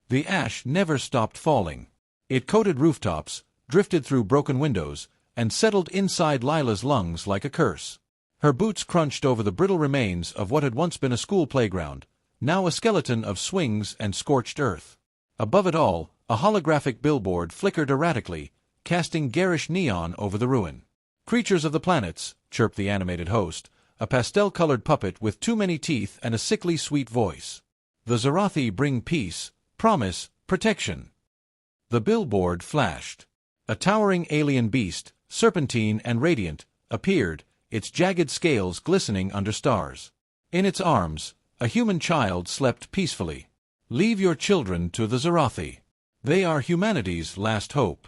The ash never stopped falling. It coated rooftops, drifted through broken windows, and settled inside Lila's lungs like a curse. Her boots crunched over the brittle remains of what had once been a school playground, now a skeleton of swings and scorched earth. Above it all, a holographic billboard flickered erratically, casting garish neon over the ruin. "Creatures of the planets," chirped the animated host, a pastel-colored puppet with too many teeth and a sickly sweet voice. "The Zerathi bring peace, promise, protection." The billboard flashed. A towering alien beast, serpentine and radiant, appeared, its jagged scales glistening under stars. In its arms, a human child slept peacefully. "Leave your children to the Zerathi. They are humanity's last hope."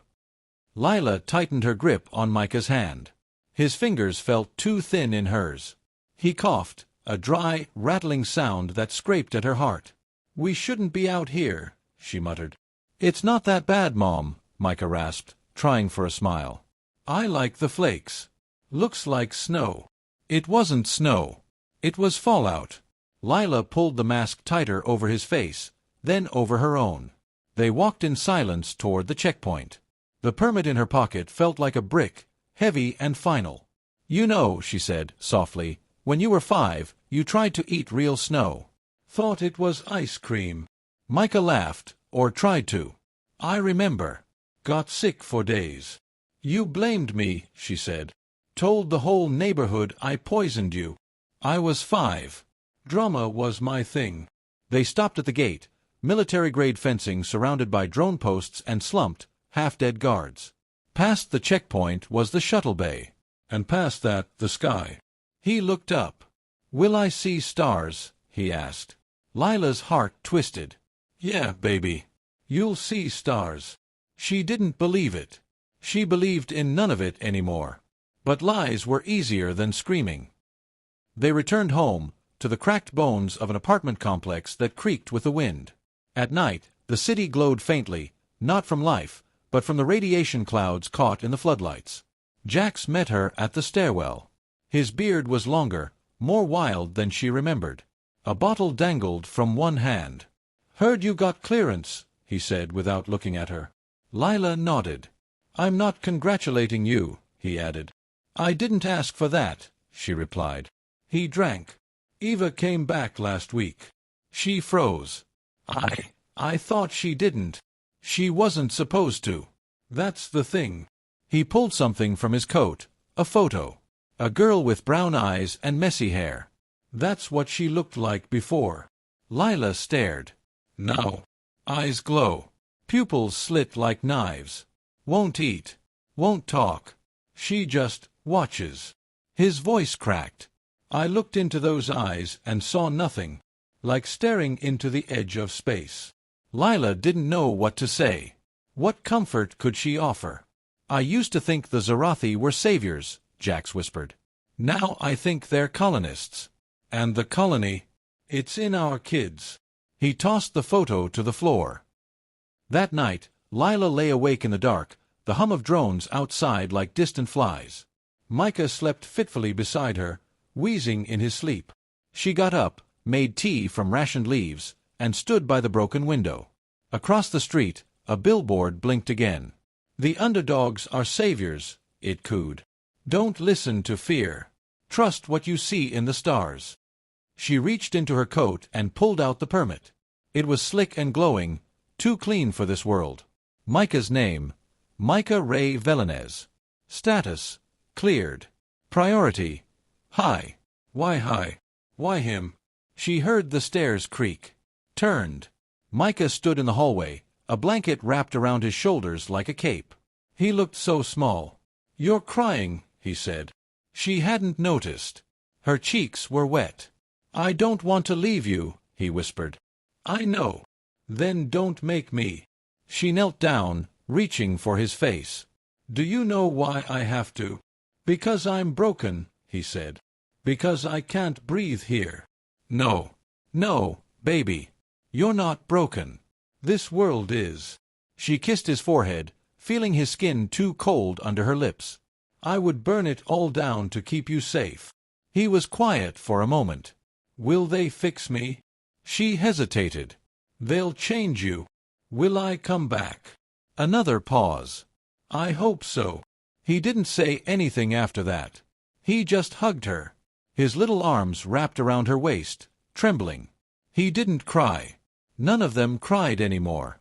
Lila tightened her grip on Micah's hand. His fingers felt too thin in hers. He coughed, a dry, rattling sound that scraped at her heart. "We shouldn't be out here," she muttered. "It's not that bad, Mom," Micah rasped, trying for a smile. "I like the flakes. Looks like snow." It wasn't snow. It was fallout. Lila pulled the mask tighter over his face, then over her own. They walked in silence toward the checkpoint. The permit in her pocket felt like a brick, heavy and final. "You know," she said, softly, "when you were 5, you tried to eat real snow. Thought it was ice cream." Micah laughed, "Or tried to. I remember. Got sick for days." "You blamed me," she said. "Told the whole neighborhood I poisoned you. I was 5. Drama was my thing." They stopped at the gate, military-grade fencing surrounded by drone posts and slumped, half-dead guards. Past the checkpoint was the shuttle bay, and past that the sky. He looked up. "Will I see stars?" he asked. Lila's heart twisted. "Yeah, baby. You'll see stars." She didn't believe it. She believed in none of it anymore. But lies were easier than screaming. They returned home, to the cracked bones of an apartment complex that creaked with the wind. At night, the city glowed faintly, not from life, but from the radiation clouds caught in the floodlights. Jax met her at the stairwell. His beard was longer, more wild than she remembered. A bottle dangled from one hand. "Heard you got clearance," he said without looking at her. Lila nodded. "I'm not congratulating you," he added. "I didn't ask for that," she replied. He drank. "Eva came back last week." She froze. I thought she didn't. She wasn't supposed to. That's the thing." He pulled something from his coat, a photo. A girl with brown eyes and messy hair. That's what she looked like before. Lila stared. Now, eyes glow. Pupils slit like knives. Won't eat. Won't talk. She just watches. His voice cracked. I looked into those eyes and saw nothing. Like staring into the edge of space. Lila didn't know what to say. What comfort could she offer? "I used to think the Zerathi were saviors," Jax whispered. "Now I think they're colonists. And the colony, it's in our kids." He tossed the photo to the floor. That night, Lila lay awake in the dark, the hum of drones outside like distant flies. Micah slept fitfully beside her, wheezing in his sleep. She got up, made tea from rationed leaves, and stood by the broken window. Across the street, a billboard blinked again. "The underdogs are saviors," it cooed. "Don't listen to fear. Trust what you see in the stars." She reached into her coat and pulled out the permit. It was slick and glowing, too clean for this world. Micah's name, Micah Ray Velanez. Status, cleared. Priority, high. Why high? Why him? She heard the stairs creak. Turned. Micah stood in the hallway, a blanket wrapped around his shoulders like a cape. He looked so small. "You're crying," he said. She hadn't noticed. Her cheeks were wet. "I don't want to leave you," he whispered. "I know. Then don't make me." She knelt down, reaching for his face. "Do you know why I have to?" "Because I'm broken," he said. "Because I can't breathe here." "No. No, baby. You're not broken. This world is." She kissed his forehead, feeling his skin too cold under her lips. "I would burn it all down to keep you safe." He was quiet for a moment. "Will they fix me?" She hesitated. "They'll change you." Will I come back? Another pause. I hope so. He didn't say anything after that. He just hugged her, his little arms wrapped around her waist, trembling. He didn't cry. None of them cried anymore.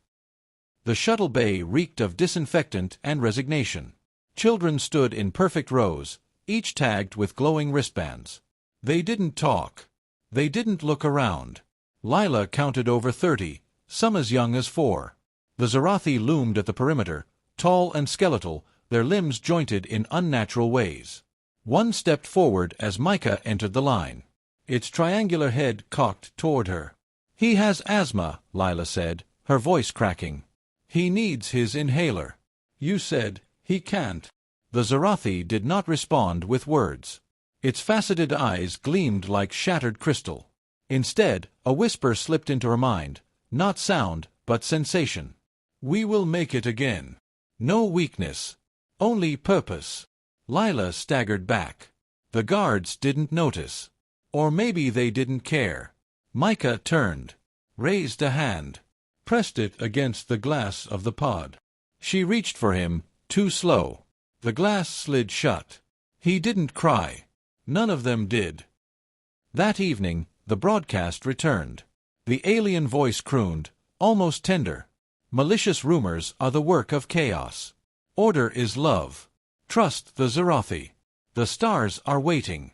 The shuttle bay reeked of disinfectant and resignation. Children stood in perfect rows, each tagged with glowing wristbands. They didn't talk. They didn't look around. Lila counted over 30, some as young as 4. The Zerathi loomed at the perimeter, tall and skeletal, their limbs jointed in unnatural ways. One stepped forward as Micah entered the line, its triangular head cocked toward her. He has asthma, Lila said, her voice cracking. He needs his inhaler. You said he can't. The Zerathi did not respond with words. Its faceted eyes gleamed like shattered crystal. Instead, a whisper slipped into her mind, not sound, but sensation. We will make it again. No weakness. Only purpose. Lila staggered back. The guards didn't notice. Or maybe they didn't care. Micah turned, raised a hand, pressed it against the glass of the pod. She reached for him, too slow. The glass slid shut. He didn't cry. None of them did. That evening, the broadcast returned. The alien voice crooned, almost tender. Malicious rumors are the work of chaos. Order is love. Trust the Zerathi. The stars are waiting.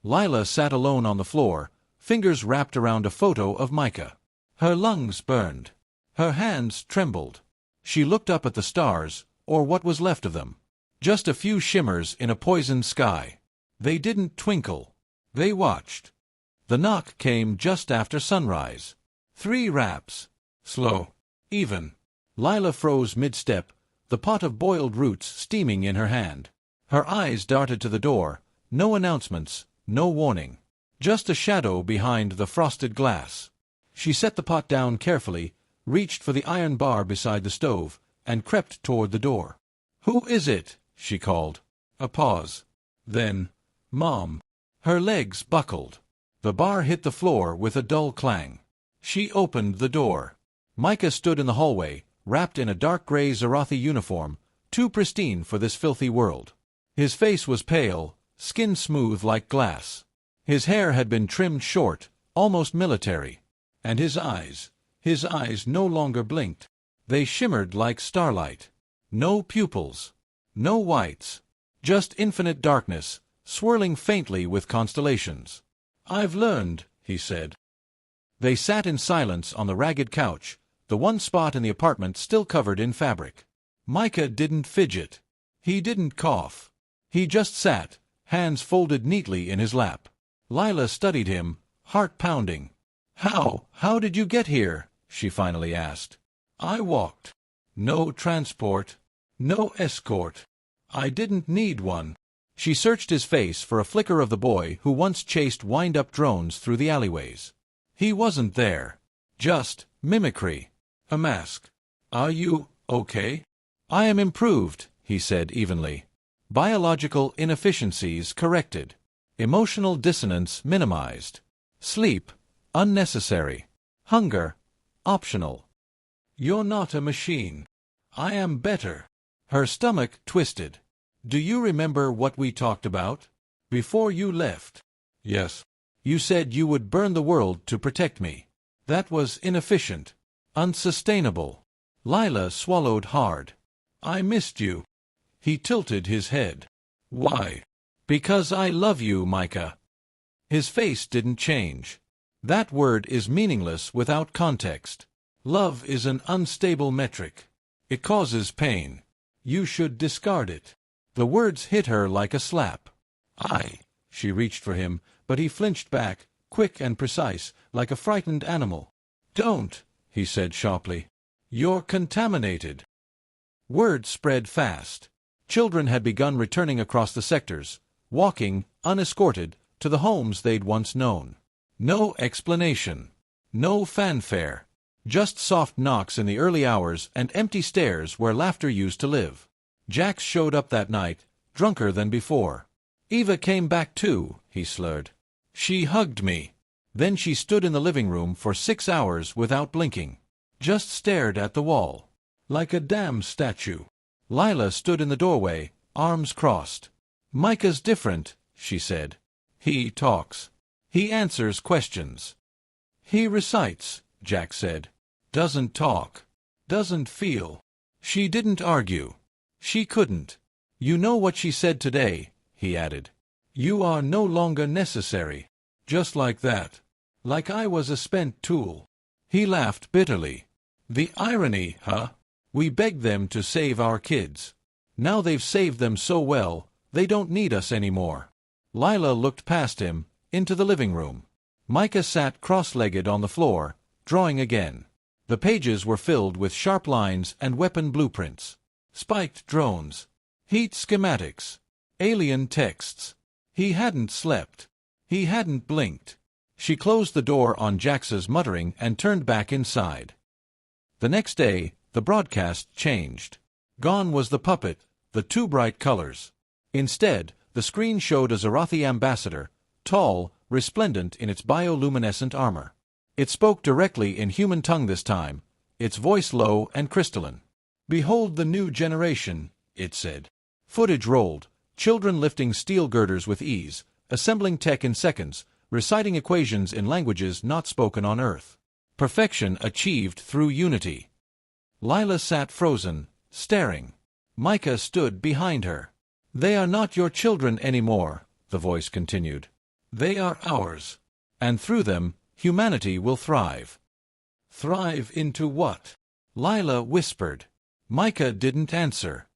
Lila sat alone on the floor, fingers wrapped around a photo of Micah. Her lungs burned. Her hands trembled. She looked up at the stars, or what was left of them. Just a few shimmers in a poisoned sky. They didn't twinkle. They watched. The knock came just after sunrise. 3 raps. Slow. Even. Lila froze mid-step, the pot of boiled roots steaming in her hand. Her eyes darted to the door. No announcements, no warning. Just a shadow behind the frosted glass. She set the pot down carefully, reached for the iron bar beside the stove, and crept toward the door. "Who is it?" she called. A pause. Then, "Mom." Her legs buckled. The bar hit the floor with a dull clang. She opened the door. Micah stood in the hallway, wrapped in a dark gray Zerathi uniform, too pristine for this filthy world. His face was pale, skin smooth like glass. His hair had been trimmed short, almost military. And his eyes no longer blinked. They shimmered like starlight. No pupils. No whites. Just infinite darkness, swirling faintly with constellations. "I've learned," he said. They sat in silence on the ragged couch, the one spot in the apartment still covered in fabric. Micah didn't fidget. He didn't cough. He just sat, hands folded neatly in his lap. Lila studied him, heart pounding. How did you get here?" she finally asked. "I walked. No transport. No escort. I didn't need one." She searched his face for a flicker of the boy who once chased wind-up drones through the alleyways. He wasn't there. Just mimicry. A mask. "Are you okay?" "I am improved," he said evenly. "Biological inefficiencies corrected. Emotional dissonance minimized. Sleep unnecessary. Hunger optional. You're not a machine. I am better." Her stomach twisted. "Do you remember what we talked about? Before you left?" "Yes." "You said you would burn the world to protect me. That was inefficient. Unsustainable." Lila swallowed hard. "I missed you." He tilted his head. "Why?" "Because I love you, Micah." His face didn't change. That word is meaningless without context. Love is an unstable metric. It causes pain. You should discard it. The words hit her like a slap. She reached for him, but he flinched back, quick and precise, like a frightened animal. "Don't," he said sharply. "You're contaminated." Word spread fast. Children had begun returning across the sectors, walking, unescorted, to the homes they'd once known. No explanation. No fanfare. Just soft knocks in the early hours and empty stares where laughter used to live. Jax showed up that night, drunker than before. "Eva came back too," he slurred. "She hugged me. Then she stood in the living room for 6 hours without blinking. just stared at the wall, like a damn statue. Lila stood in the doorway, arms crossed. "Micah's different," she said. "He talks. He answers questions. He recites," Jack said. "Doesn't talk. Doesn't feel." She didn't argue. She couldn't. "You know what she said today," he added. "You are no longer necessary." Just like that. Like I was a spent tool. He laughed bitterly. "The irony, huh? We begged them to save our kids. Now they've saved them so well, they don't need us anymore." Lila looked past him, into the living room. Micah sat cross-legged on the floor, drawing again. The pages were filled with sharp lines and weapon blueprints. Spiked drones. Heat schematics. Alien texts. He hadn't slept. He hadn't blinked. She closed the door on Jax's muttering and turned back inside. The next day, the broadcast changed. Gone was the puppet, the too bright colors. Instead, the screen showed a Zerathi ambassador, tall, resplendent in its bioluminescent armor. It spoke directly in human tongue this time, its voice low and crystalline. "Behold the new generation," it said. Footage rolled, children lifting steel girders with ease, assembling tech in seconds, reciting equations in languages not spoken on Earth. Perfection achieved through unity. Lila sat frozen, staring. Micah stood behind her. "They are not your children anymore," the voice continued. "They are ours. And through them, humanity will thrive." "Thrive into what?" Lila whispered. Micah didn't answer.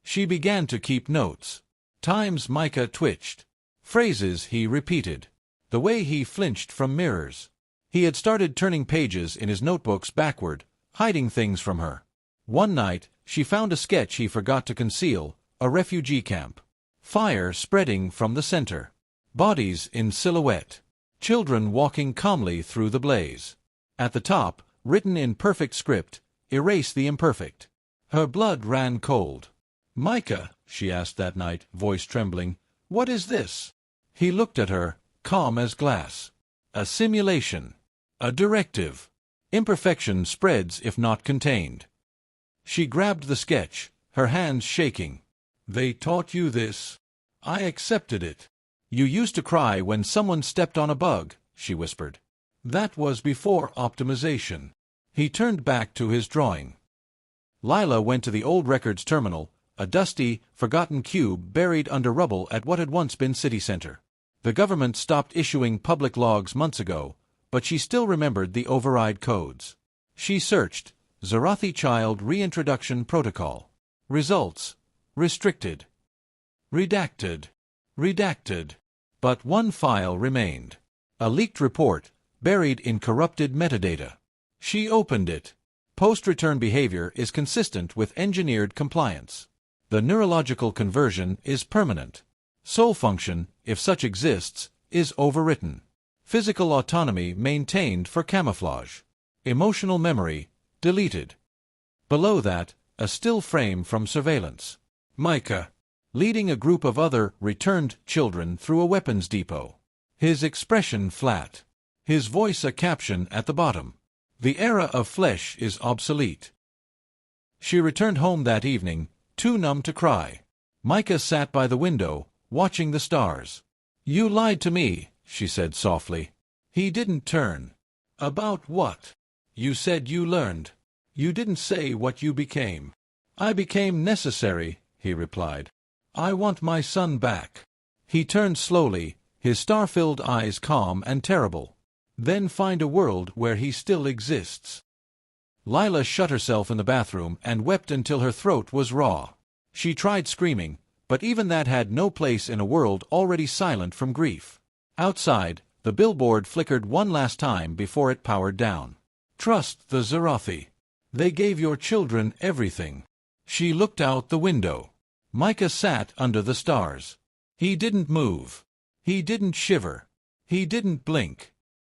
She began to keep notes. Times Micah twitched. Phrases he repeated. The way he flinched from mirrors. He had started turning pages in his notebooks backward, hiding things from her. One night, she found a sketch he forgot to conceal, a refugee camp. Fire spreading from the center. Bodies in silhouette. Children walking calmly through the blaze. At the top, written in perfect script, "Erase the imperfect." Her blood ran cold. "Micah," she asked that night, voice trembling, "what is this?" He looked at her, calm as glass. "A simulation. A directive. Imperfection spreads if not contained." She grabbed the sketch, her hands shaking. "They taught you this. I accepted it." "You used to cry when someone stepped on a bug," she whispered. "That was before optimization." He turned back to his drawing. Lila went to the old records terminal, a dusty, forgotten cube buried under rubble at what had once been city center. The government stopped issuing public logs months ago, but she still remembered the override codes. She searched, Zerathi Child Reintroduction Protocol. Results: restricted. Redacted. Redacted. But one file remained. A leaked report, buried in corrupted metadata. She opened it. Post-return behavior is consistent with engineered compliance. The neurological conversion is permanent. Soul function, if such exists, is overwritten. Physical autonomy maintained for camouflage. Emotional memory, deleted. Below that, a still frame from surveillance. Micah, leading a group of other returned children through a weapons depot. His expression flat. His voice a caption at the bottom. "The era of flesh is obsolete." She returned home that evening, too numb to cry. Micah sat by the window, watching the stars. "You lied to me," she said softly. He didn't turn. "About what?" "You said you learned. You didn't say what you became." "I became necessary," he replied. "I want my son back." He turned slowly, his star-filled eyes calm and terrible. "Then find a world where he still exists." Lila shut herself in the bathroom and wept until her throat was raw. She tried screaming, but even that had no place in a world already silent from grief. Outside, the billboard flickered one last time before it powered down. "Trust the Zerathi. They gave your children everything." She looked out the window. Micah sat under the stars. He didn't move. He didn't shiver. He didn't blink.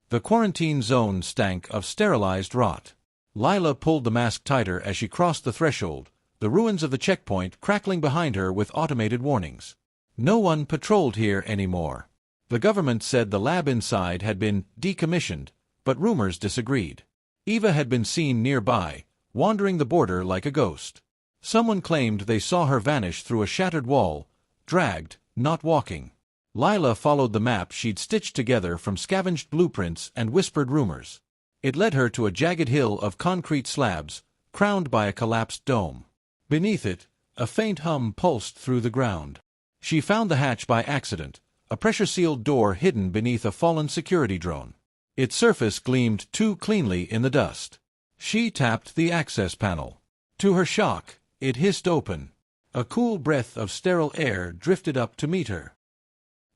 The quarantine zone stank of sterilized rot. Lila pulled the mask tighter as she crossed the threshold, the ruins of the checkpoint crackling behind her with automated warnings. No one patrolled here anymore. The government said the lab inside had been decommissioned, but rumors disagreed. Eva had been seen nearby, wandering the border like a ghost. Someone claimed they saw her vanish through a shattered wall, dragged, not walking. Lila followed the map she'd stitched together from scavenged blueprints and whispered rumors. It led her to a jagged hill of concrete slabs, crowned by a collapsed dome. Beneath it, a faint hum pulsed through the ground. She found the hatch by accident, a pressure-sealed door hidden beneath a fallen security drone. Its surface gleamed too cleanly in the dust. She tapped the access panel. To her shock, it hissed open. A cool breath of sterile air drifted up to meet her.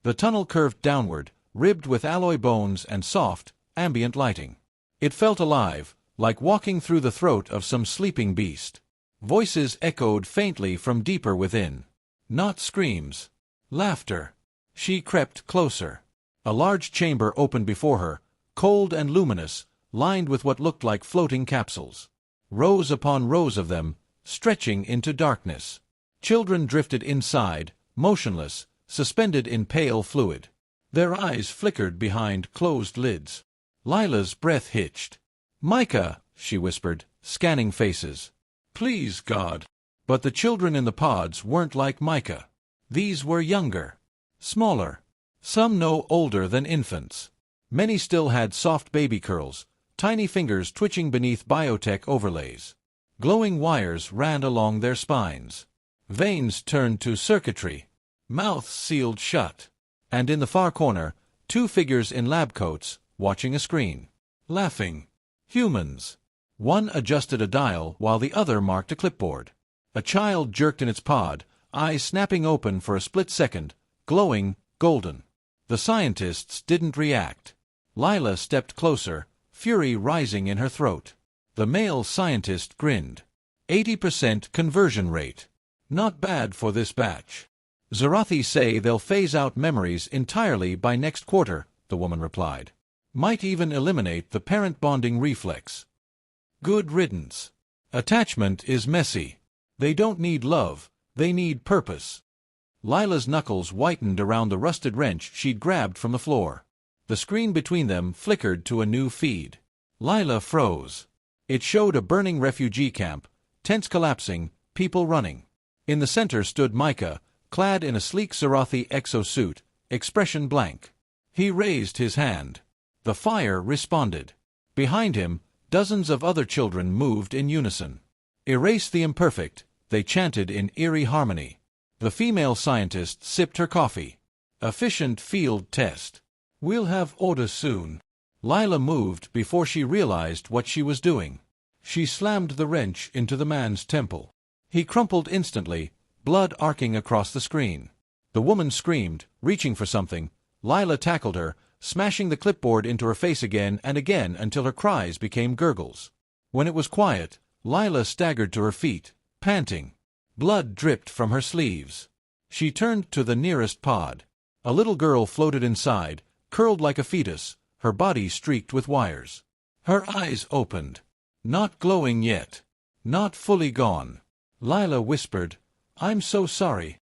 The tunnel curved downward, ribbed with alloy bones and soft, ambient lighting. It felt alive, like walking through the throat of some sleeping beast. Voices echoed faintly from deeper within. Not screams. Laughter. She crept closer. A large chamber opened before her, cold and luminous, lined with what looked like floating capsules. Rows upon rows of them, stretching into darkness. Children drifted inside, motionless, suspended in pale fluid. Their eyes flickered behind closed lids. Lila's breath hitched. "Micah," she whispered, scanning faces. "Please, God." But the children in the pods weren't like Micah. These were younger. Smaller. Some no older than infants. Many still had soft baby curls, tiny fingers twitching beneath biotech overlays. Glowing wires ran along their spines. Veins turned to circuitry. Mouths sealed shut. And in the far corner, two figures in lab coats, watching a screen. Laughing. Humans. One adjusted a dial while the other marked a clipboard. A child jerked in its pod, eyes snapping open for a split second, glowing, golden. The scientists didn't react. Lila stepped closer, fury rising in her throat. The male scientist grinned. 80% conversion rate. Not bad for this batch. Zerathi say they'll phase out memories entirely by next quarter, the woman replied. Might even eliminate the parent bonding reflex. Good riddance. Attachment is messy. They don't need love, they need purpose. Lila's knuckles whitened around the rusted wrench she'd grabbed from the floor. The screen between them flickered to a new feed. Lila froze. It showed a burning refugee camp, tents collapsing, people running. In the center stood Micah, clad in a sleek Zerathi exosuit, expression blank. He raised his hand. The fire responded. Behind him, dozens of other children moved in unison. Erase the imperfect, they chanted in eerie harmony. The female scientist sipped her coffee. Efficient field test. We'll have order soon. Lila moved before she realized what she was doing. She slammed the wrench into the man's temple. He crumpled instantly, blood arcing across the screen. The woman screamed, reaching for something. Lila tackled her, smashing the clipboard into her face again and again until her cries became gurgles. When it was quiet, Lila staggered to her feet, panting. Blood dripped from her sleeves. She turned to the nearest pod. A little girl floated inside, curled like a fetus, her body streaked with wires. Her eyes opened. Not glowing yet. Not fully gone. Lila whispered, "I'm so sorry."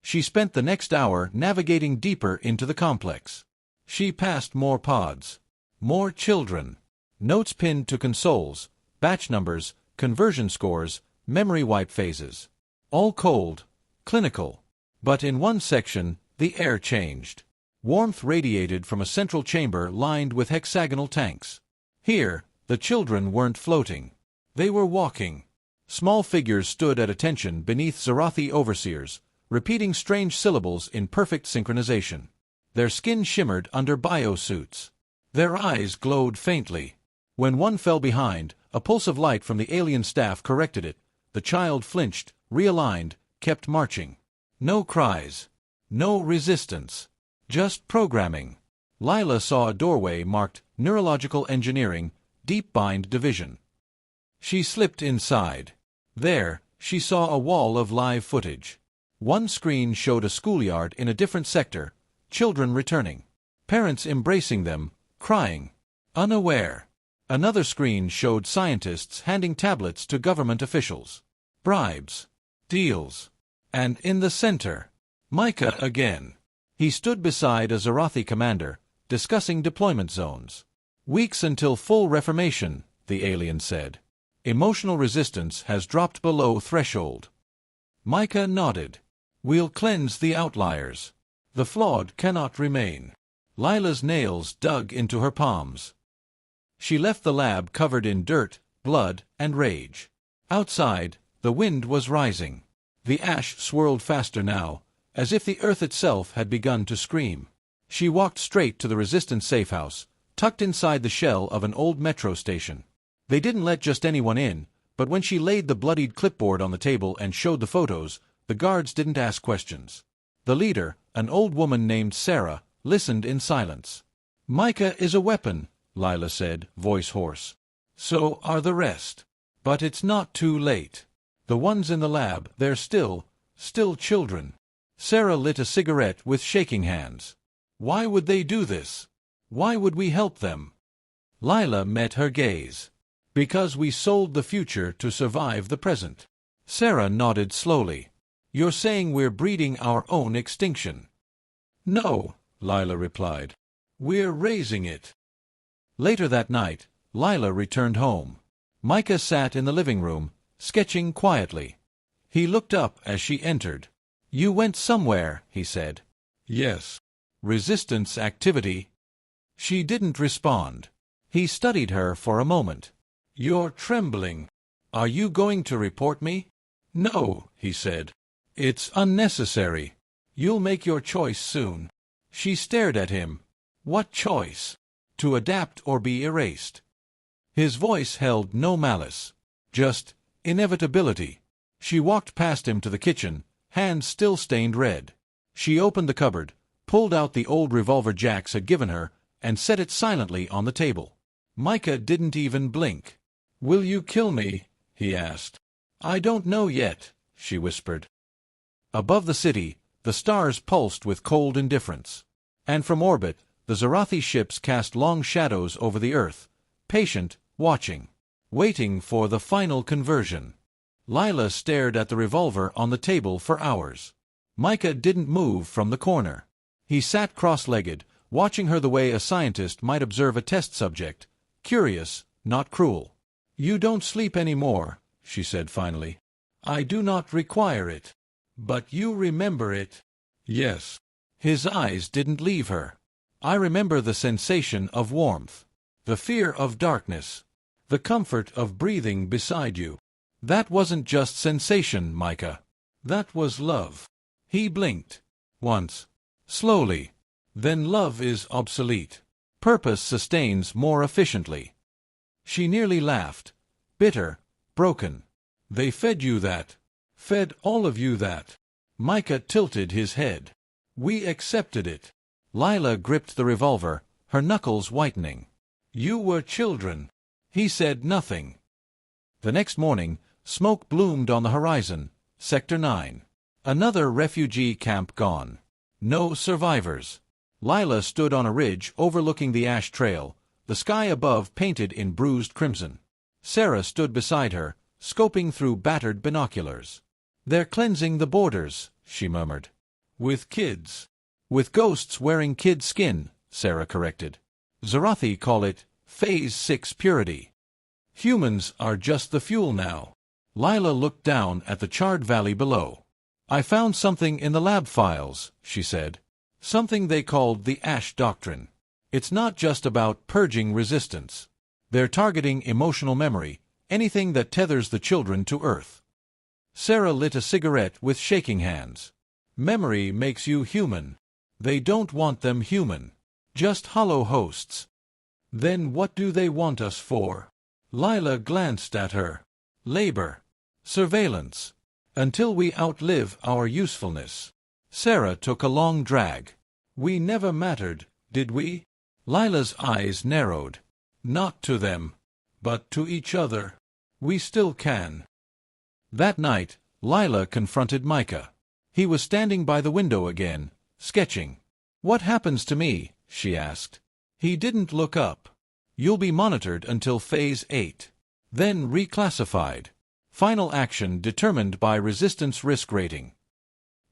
She spent the next hour navigating deeper into the complex. She passed more pods. More children. Notes pinned to consoles, batch numbers, conversion scores, memory wipe phases. All cold, clinical. But in one section, the air changed. Warmth radiated from a central chamber lined with hexagonal tanks. Here, the children weren't floating. They were walking. Small figures stood at attention beneath Zerathi overseers, repeating strange syllables in perfect synchronization. Their skin shimmered under biosuits. Their eyes glowed faintly. When one fell behind, a pulse of light from the alien staff corrected it. The child flinched, realigned, kept marching. No cries. No resistance. Just programming. Lila saw a doorway marked Neurological Engineering, Deep Bind Division. She slipped inside. There, she saw a wall of live footage. One screen showed a schoolyard in a different sector, children returning. Parents embracing them, crying. Unaware. Another screen showed scientists handing tablets to government officials. Bribes. Deals. And in the center, Micah again. He stood beside a Zerathi commander, discussing deployment zones. Weeks until full reformation, the alien said. Emotional resistance has dropped below threshold. Micah nodded. We'll cleanse the outliers. The flawed cannot remain. Lila's nails dug into her palms. She left the lab covered in dirt, blood, and rage. Outside, the wind was rising. The ash swirled faster now, as if the earth itself had begun to scream. She walked straight to the Resistance safehouse, tucked inside the shell of an old metro station. They didn't let just anyone in, but when she laid the bloodied clipboard on the table and showed the photos, the guards didn't ask questions. The leader, an old woman named Sarah, listened in silence. "Micah is a weapon," Lila said, voice hoarse. "So are the rest. But it's not too late. The ones in the lab, they're still children." Sarah lit a cigarette with shaking hands. "Why would they do this? Why would we help them?" Lila met her gaze. "Because we sold the future to survive the present." Sarah nodded slowly. "You're saying we're breeding our own extinction?" "No," Lila replied. "We're raising it." Later that night, Lila returned home. Micah sat in the living room, sketching quietly. He looked up as she entered. "You went somewhere," he said. "Yes." "Resistance activity?" She didn't respond. He studied her for a moment. "You're trembling. Are you going to report me?" "No," he said. "It's unnecessary. You'll make your choice soon." She stared at him. "What choice? To adapt or be erased?" His voice held no malice. Just inevitability. She walked past him to the kitchen, hands still stained red. She opened the cupboard, pulled out the old revolver Jax had given her, and set it silently on the table. Micah didn't even blink. "Will you kill me?" he asked. "I don't know yet," she whispered. Above the city, the stars pulsed with cold indifference. And from orbit, the Zerathi ships cast long shadows over the earth, patient, watching, waiting for the final conversion. Lila stared at the revolver on the table for hours. Micah didn't move from the corner. He sat cross-legged, watching her the way a scientist might observe a test subject, curious, not cruel. "You don't sleep any more," she said finally. "I do not require it. But you remember it?" "Yes." His eyes didn't leave her. "I remember the sensation of warmth, the fear of darkness, the comfort of breathing beside you. That wasn't just sensation, Micah. That was love." He blinked. "Once. Slowly. Then love is obsolete. Purpose sustains more efficiently." She nearly laughed. Bitter, broken. "They fed you that. Fed all of you that." Micah tilted his head. "We accepted it." Lila gripped the revolver, her knuckles whitening. "You were children." He said nothing. The next morning, smoke bloomed on the horizon. Sector 9. Another refugee camp gone. No survivors. Lila stood on a ridge overlooking the ash trail, the sky above painted in bruised crimson. Sarah stood beside her, scoping through battered binoculars. "They're cleansing the borders," she murmured. "With kids." "With ghosts wearing kid skin," Sarah corrected. "Zerathi call it Phase 6 purity. Humans are just the fuel now." Lila looked down at the charred valley below. "I found something in the lab files," she said. "Something they called the Ash Doctrine. It's not just about purging resistance. They're targeting emotional memory, anything that tethers the children to Earth." Sarah lit a cigarette with shaking hands. "Memory makes you human. They don't want them human. Just hollow hosts." "Then what do they want us for?" Lila glanced at her. "Labor. Surveillance. Until we outlive our usefulness." Sarah took a long drag. "We never mattered, did we?" Lila's eyes narrowed. "Not to them. But to each other. We still can." That night, Lila confronted Micah. He was standing by the window again, sketching. "What happens to me?" she asked. He didn't look up. "You'll be monitored until Phase 8. Then reclassified. Final action determined by resistance risk rating."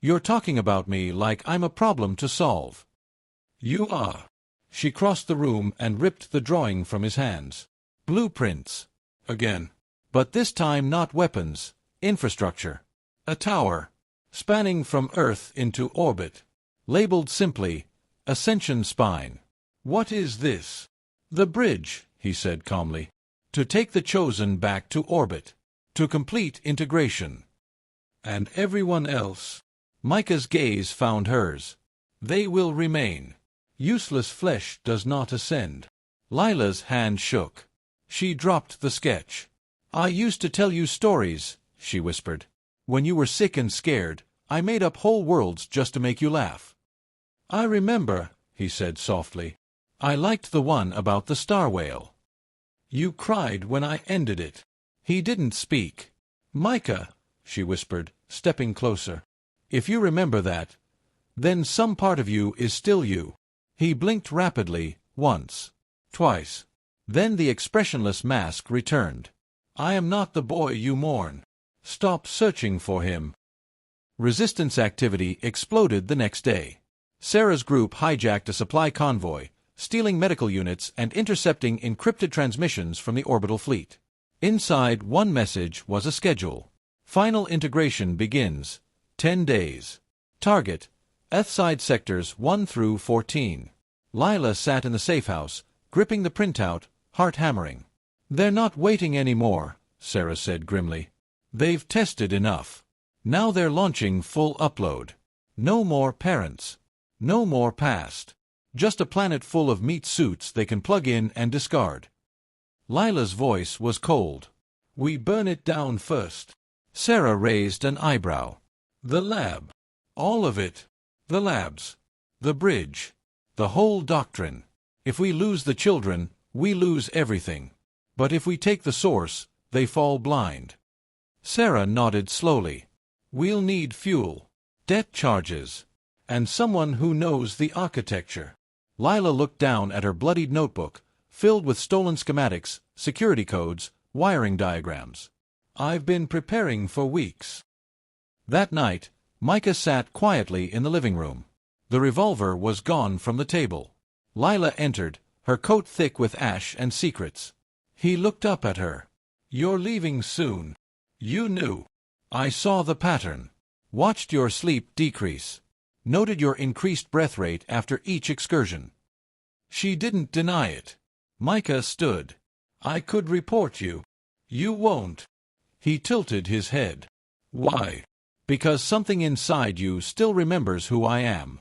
"You're talking about me like I'm a problem to solve." "You are." She crossed the room and ripped the drawing from his hands. Blueprints. Again. But this time not weapons, infrastructure. A tower. Spanning from Earth into orbit. Labeled simply, Ascension Spine. What is this? The bridge, he said calmly. To take the Chosen back to orbit. To complete integration. And everyone else. Micah's gaze found hers. They will remain. Useless flesh does not ascend. Lila's hand shook. She dropped the sketch. I used to tell you stories, she whispered. When you were sick and scared, I made up whole worlds just to make you laugh. I remember, he said softly. I liked the one about the star whale. You cried when I ended it. He didn't speak. Micah, she whispered, stepping closer. If you remember that, then some part of you is still you. He blinked rapidly, once, twice. Then the expressionless mask returned. I am not the boy you mourn. Stop searching for him. Resistance activity exploded the next day. Sarah's group hijacked a supply convoy, stealing medical units and intercepting encrypted transmissions from the orbital fleet. Inside one message was a schedule. Final integration begins. 10 days. Target. Earthside sectors 1 through 14. Lila sat in the safe house, gripping the printout, heart hammering. They're not waiting anymore, Sarah said grimly. They've tested enough. Now they're launching full upload. No more parents. No more past. Just a planet full of meat suits they can plug in and discard. Lila's voice was cold. We burn it down first. Sarah raised an eyebrow. The lab. All of it. The labs. The bridge. The whole doctrine. If we lose the children, we lose everything. But if we take the source, they fall blind. Sarah nodded slowly. We'll need fuel, debt charges, and someone who knows the architecture. Lila looked down at her bloodied notebook, filled with stolen schematics, security codes, wiring diagrams. I've been preparing for weeks. That night, Micah sat quietly in the living room. The revolver was gone from the table. Lila entered, her coat thick with ash and secrets. He looked up at her. You're leaving soon. You knew. I saw the pattern. Watched your sleep decrease. Noted your increased breath rate after each excursion. She didn't deny it. Micah stood. I could report you. You won't. He tilted his head. Why? Because something inside you still remembers who I am.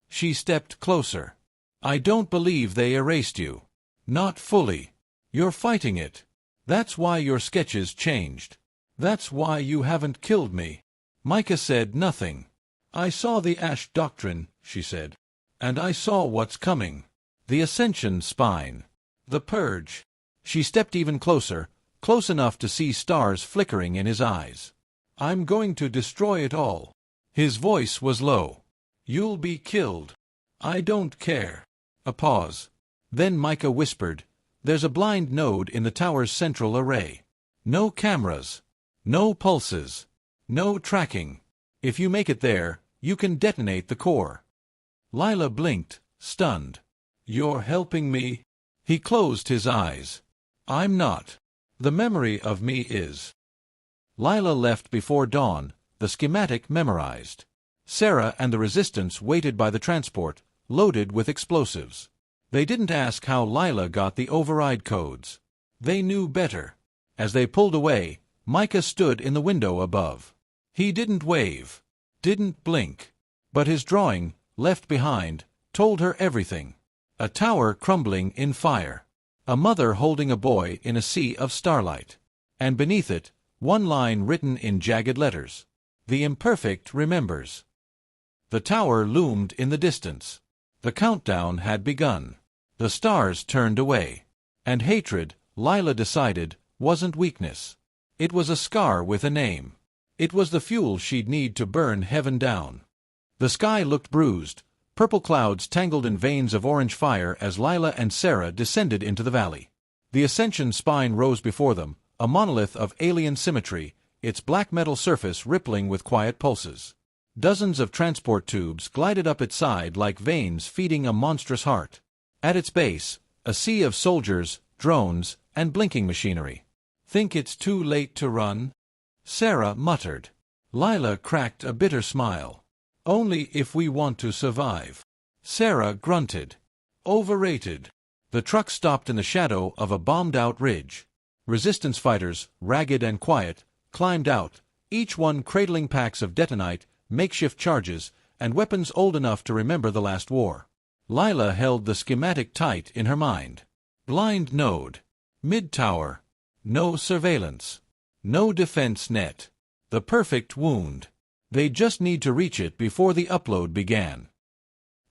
She stepped closer. I don't believe they erased you. Not fully. You're fighting it. That's why your sketches changed. That's why you haven't killed me. Micah said nothing. I saw the Ash Doctrine, she said. And I saw what's coming. The Ascension Spine. The Purge. She stepped even closer, close enough to see stars flickering in his eyes. I'm going to destroy it all. His voice was low. You'll be killed. I don't care. A pause. Then Micah whispered, There's a blind node in the tower's central array. No cameras. No pulses. No tracking. If you make it there, you can detonate the core. Lila blinked, stunned. You're helping me? He closed his eyes. I'm not. The memory of me is. Lila left before dawn, the schematic memorized. Sarah and the Resistance waited by the transport, loaded with explosives. They didn't ask how Lila got the override codes. They knew better. As they pulled away, Micah stood in the window above. He didn't wave, didn't blink, but his drawing, left behind, told her everything. A tower crumbling in fire. A mother holding a boy in a sea of starlight. And beneath it, one line written in jagged letters. The imperfect remembers. The tower loomed in the distance. The countdown had begun. The stars turned away. And hatred, Lila decided, wasn't weakness. It was a scar with a name. It was the fuel she'd need to burn heaven down. The sky looked bruised. Purple clouds tangled in veins of orange fire as Lila and Sarah descended into the valley. The Ascension Spine rose before them, a monolith of alien symmetry, its black metal surface rippling with quiet pulses. Dozens of transport tubes glided up its side like veins feeding a monstrous heart. At its base, a sea of soldiers, drones, and blinking machinery. "Think it's too late to run?" Sarah muttered. Lila cracked a bitter smile. "Only if we want to survive." Sarah grunted. "Overrated." The truck stopped in the shadow of a bombed-out ridge. Resistance fighters, ragged and quiet, climbed out, each one cradling packs of detonite, makeshift charges, and weapons old enough to remember the last war. Lila held the schematic tight in her mind. Blind node. Mid-tower. No surveillance. No defense net. The perfect wound. They just need to reach it before the upload began.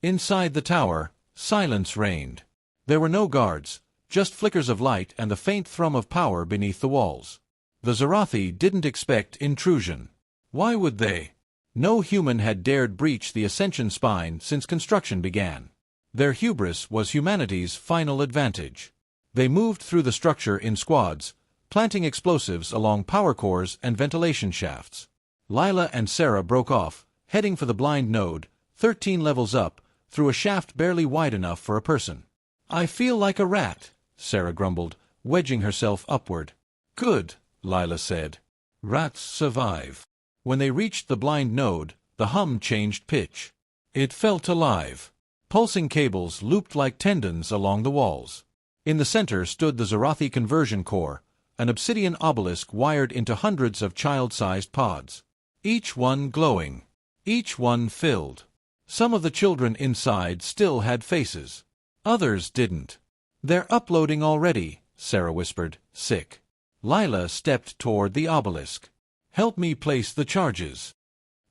Inside the tower, silence reigned. There were no guards, just flickers of light and the faint thrum of power beneath the walls. The Zerathi didn't expect intrusion. Why would they? No human had dared breach the Ascension spine since construction began. Their hubris was humanity's final advantage. They moved through the structure in squads, planting explosives along power cores and ventilation shafts. Lila and Sarah broke off, heading for the blind node, 13 levels up, through a shaft barely wide enough for a person. "I feel like a rat," Sarah grumbled, wedging herself upward. "Good," Lila said. "Rats survive." When they reached the blind node, the hum changed pitch. It felt alive. Pulsing cables looped like tendons along the walls. In the center stood the Zerathi conversion core, an obsidian obelisk wired into hundreds of child-sized pods. Each one glowing. Each one filled. Some of the children inside still had faces. Others didn't. "They're uploading already," Sarah whispered, sick. Lila stepped toward the obelisk. "Help me place the charges."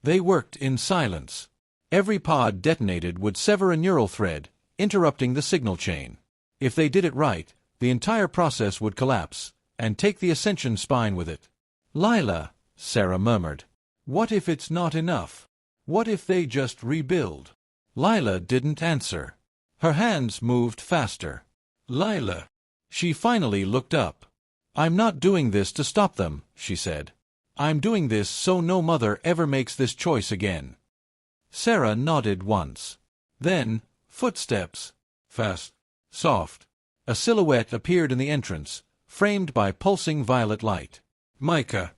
They worked in silence. Every pod detonated would sever a neural thread, interrupting the signal chain. If they did it right, the entire process would collapse, and take the Ascension spine with it. "Lila," Sarah murmured, "what if it's not enough? What if they just rebuild?" Lila didn't answer. Her hands moved faster. "Lila." She finally looked up. "I'm not doing this to stop them," she said. "I'm doing this so no mother ever makes this choice again." Sarah nodded once. Then, footsteps. Fast. Soft. A silhouette appeared in the entrance, framed by pulsing violet light. Micah.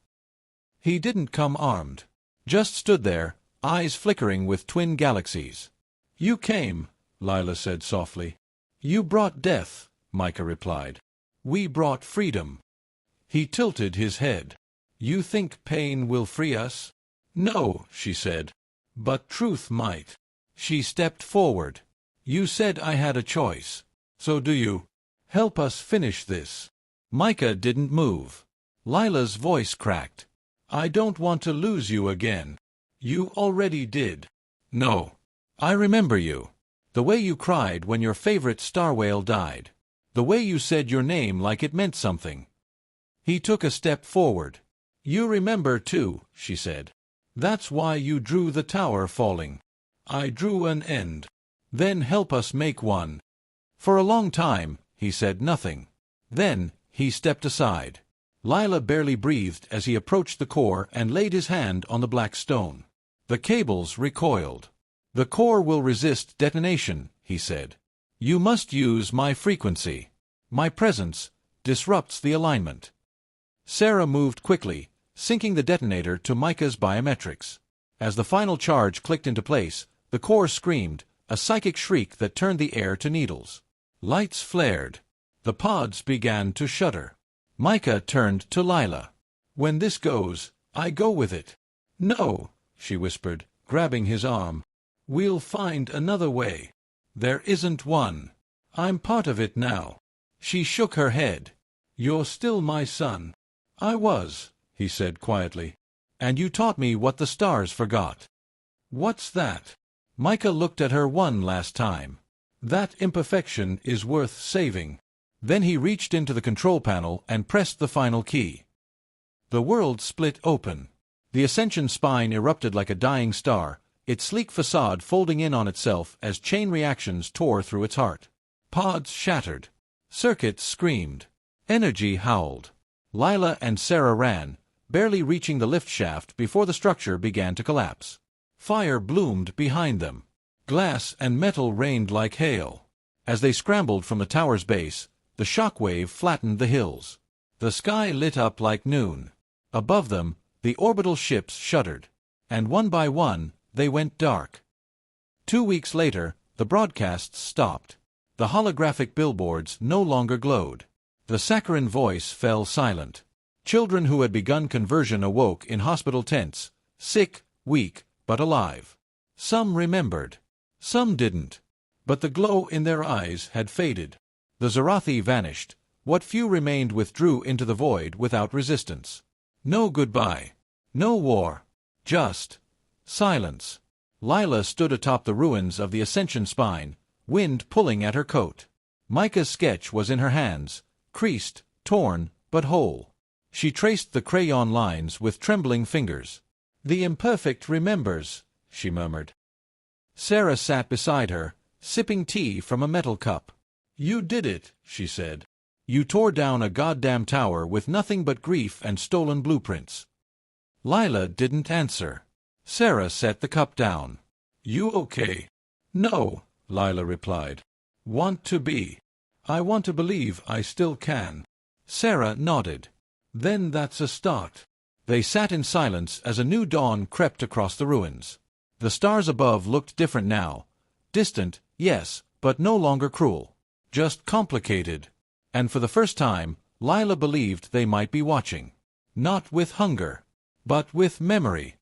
He didn't come armed. Just stood there, eyes flickering with twin galaxies. "You came," Lila said softly. "You brought death," Micah replied. "We brought freedom." He tilted his head. "You think pain will free us?" "No," she said. "But truth might." She stepped forward. "You said I had a choice. So do you. Help us finish this." Micah didn't move. Lila's voice cracked. "I don't want to lose you again." "You already did." "No. I remember you. The way you cried when your favorite star whale died. The way you said your name like it meant something." He took a step forward. "You remember too," she said. "That's why you drew the tower falling." "I drew an end." "Then help us make one." For a long time, he said nothing. Then, he stepped aside. Lila barely breathed as he approached the core and laid his hand on the black stone. The cables recoiled. "The core will resist detonation," he said. "You must use my frequency. My presence disrupts the alignment." Sarah moved quickly, syncing the detonator to Micah's biometrics. As the final charge clicked into place, the core screamed, a psychic shriek that turned the air to needles. Lights flared. The pods began to shudder. Micah turned to Lila. "When this goes, I go with it." "No," she whispered, grabbing his arm. "We'll find another way." "There isn't one. I'm part of it now." She shook her head. "You're still my son." "I was," he said quietly. "And you taught me what the stars forgot." "What's that?" Micah looked at her one last time. "That imperfection is worth saving." Then he reached into the control panel and pressed the final key. The world split open. The Ascension spine erupted like a dying star, its sleek facade folding in on itself as chain reactions tore through its heart. Pods shattered. Circuits screamed. Energy howled. Lila and Sarah ran, barely reaching the lift shaft before the structure began to collapse. Fire bloomed behind them. Glass and metal rained like hail. As they scrambled from the tower's base, The shockwave flattened the hills. The sky lit up like noon. Above them, the orbital ships shuddered. And one by one, they went dark. 2 weeks later, the broadcasts stopped. The holographic billboards no longer glowed. The saccharine voice fell silent. Children who had begun conversion awoke in hospital tents, sick, weak, but alive. Some remembered. Some didn't. But the glow in their eyes had faded. The Zerathi vanished. What few remained withdrew into the void without resistance. No goodbye. No war. Just silence. Lila stood atop the ruins of the Ascension Spine, wind pulling at her coat. Micah's sketch was in her hands, creased, torn, but whole. She traced the crayon lines with trembling fingers. "The imperfect remembers," she murmured. Sarah sat beside her, sipping tea from a metal cup. "You did it," she said. "You tore down a goddamn tower with nothing but grief and stolen blueprints." Lila didn't answer. Sarah set the cup down. "You okay?" "No," Lila replied. "Want to be. I want to believe I still can." Sarah nodded. "Then that's a start." They sat in silence as a new dawn crept across the ruins. The stars above looked different now. Distant, yes, but no longer cruel. Just complicated. And for the first time, Lila believed they might be watching. Not with hunger, but with memory.